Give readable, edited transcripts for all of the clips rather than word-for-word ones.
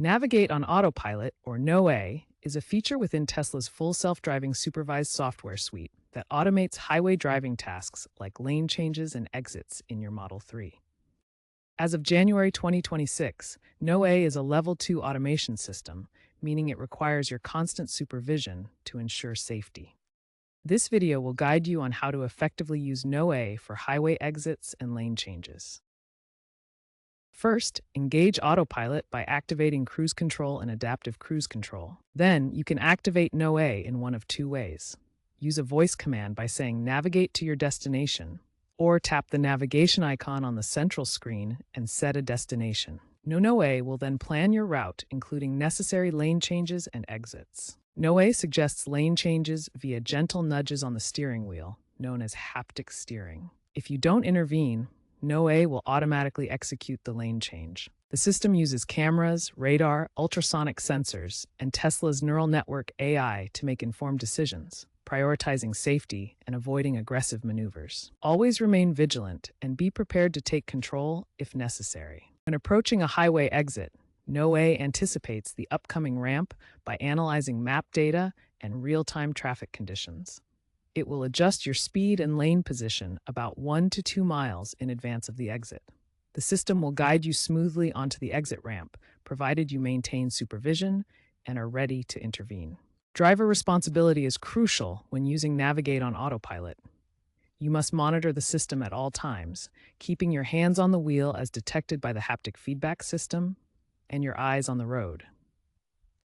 Navigate on Autopilot, or NOA, is a feature within Tesla's full self-driving supervised software suite that automates highway driving tasks like lane changes and exits in your Model 3. As of January 2026, NOA is a Level 2 automation system, meaning it requires your constant supervision to ensure safety. This video will guide you on how to effectively use NOA for highway exits and lane changes. First, engage Autopilot by activating Cruise Control and Adaptive Cruise Control. Then, you can activate NOA in one of two ways. Use a voice command by saying "Navigate to your destination," or tap the navigation icon on the central screen and set a destination. NOA will then plan your route, including necessary lane changes and exits. NOA suggests lane changes via gentle nudges on the steering wheel, known as haptic steering. If you don't intervene, NOA will automatically execute the lane change. The system uses cameras, radar, ultrasonic sensors, and Tesla's neural network AI to make informed decisions, prioritizing safety and avoiding aggressive maneuvers. Always remain vigilant and be prepared to take control if necessary. When approaching a highway exit, NOA anticipates the upcoming ramp by analyzing map data and real-time traffic conditions. It will adjust your speed and lane position about 1 to 2 miles in advance of the exit. The system will guide you smoothly onto the exit ramp, provided you maintain supervision and are ready to intervene. Driver responsibility is crucial when using Navigate on Autopilot. You must monitor the system at all times, keeping your hands on the wheel as detected by the haptic feedback system and your eyes on the road.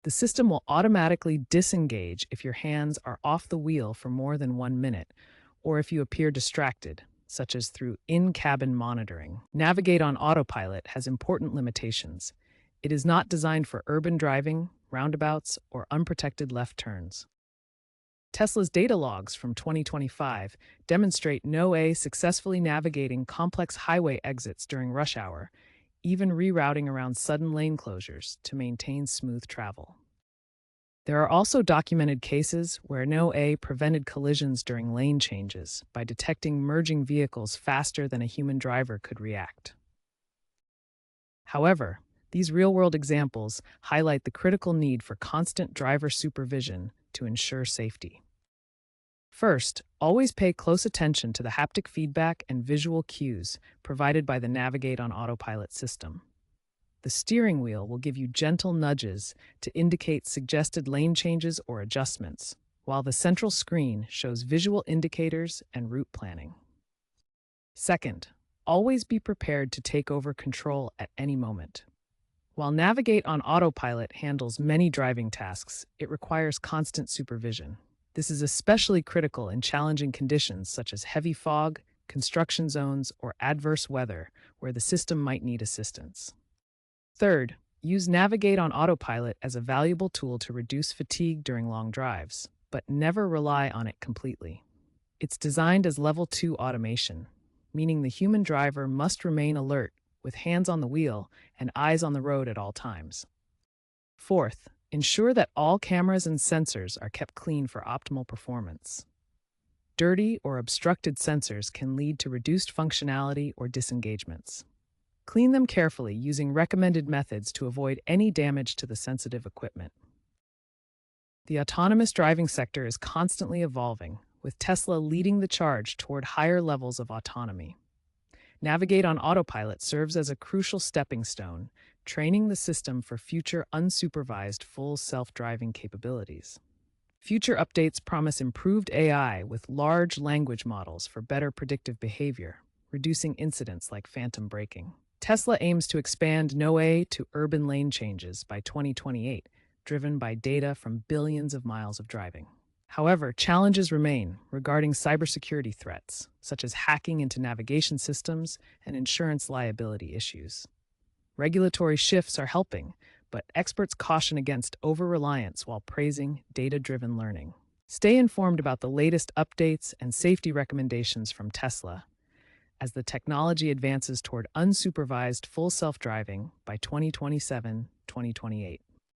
The system will automatically disengage if your hands are off the wheel for more than 1 minute, or if you appear distracted, such as through in-cabin monitoring. Navigate on Autopilot has important limitations. It is not designed for urban driving, roundabouts, or unprotected left turns. Tesla's data logs from 2025 demonstrate NOA successfully navigating complex highway exits during rush hour, even rerouting around sudden lane closures to maintain smooth travel. There are also documented cases where NOA prevented collisions during lane changes by detecting merging vehicles faster than a human driver could react. However, these real-world examples highlight the critical need for constant driver supervision to ensure safety. First, always pay close attention to the haptic feedback and visual cues provided by the Navigate on Autopilot system. The steering wheel will give you gentle nudges to indicate suggested lane changes or adjustments, while the central screen shows visual indicators and route planning. Second, always be prepared to take over control at any moment. While Navigate on Autopilot handles many driving tasks, it requires constant supervision. This is especially critical in challenging conditions such as heavy fog, construction zones, or adverse weather, where the system might need assistance. Third, use Navigate on Autopilot as a valuable tool to reduce fatigue during long drives, but never rely on it completely. It's designed as Level 2 automation, meaning the human driver must remain alert with hands on the wheel and eyes on the road at all times. Fourth, ensure that all cameras and sensors are kept clean for optimal performance. Dirty or obstructed sensors can lead to reduced functionality or disengagements. Clean them carefully using recommended methods to avoid any damage to the sensitive equipment. The autonomous driving sector is constantly evolving, with Tesla leading the charge toward higher levels of autonomy. Navigate on Autopilot serves as a crucial stepping stone, training the system for future unsupervised full self-driving capabilities. Future updates promise improved AI with large language models for better predictive behavior, reducing incidents like phantom braking. Tesla aims to expand NOA to urban lane changes by 2028, driven by data from billions of miles of driving. However, challenges remain regarding cybersecurity threats, such as hacking into navigation systems and insurance liability issues. Regulatory shifts are helping, but experts caution against over-reliance while praising data-driven learning. Stay informed about the latest updates and safety recommendations from Tesla as the technology advances toward unsupervised full self-driving by 2027-2028.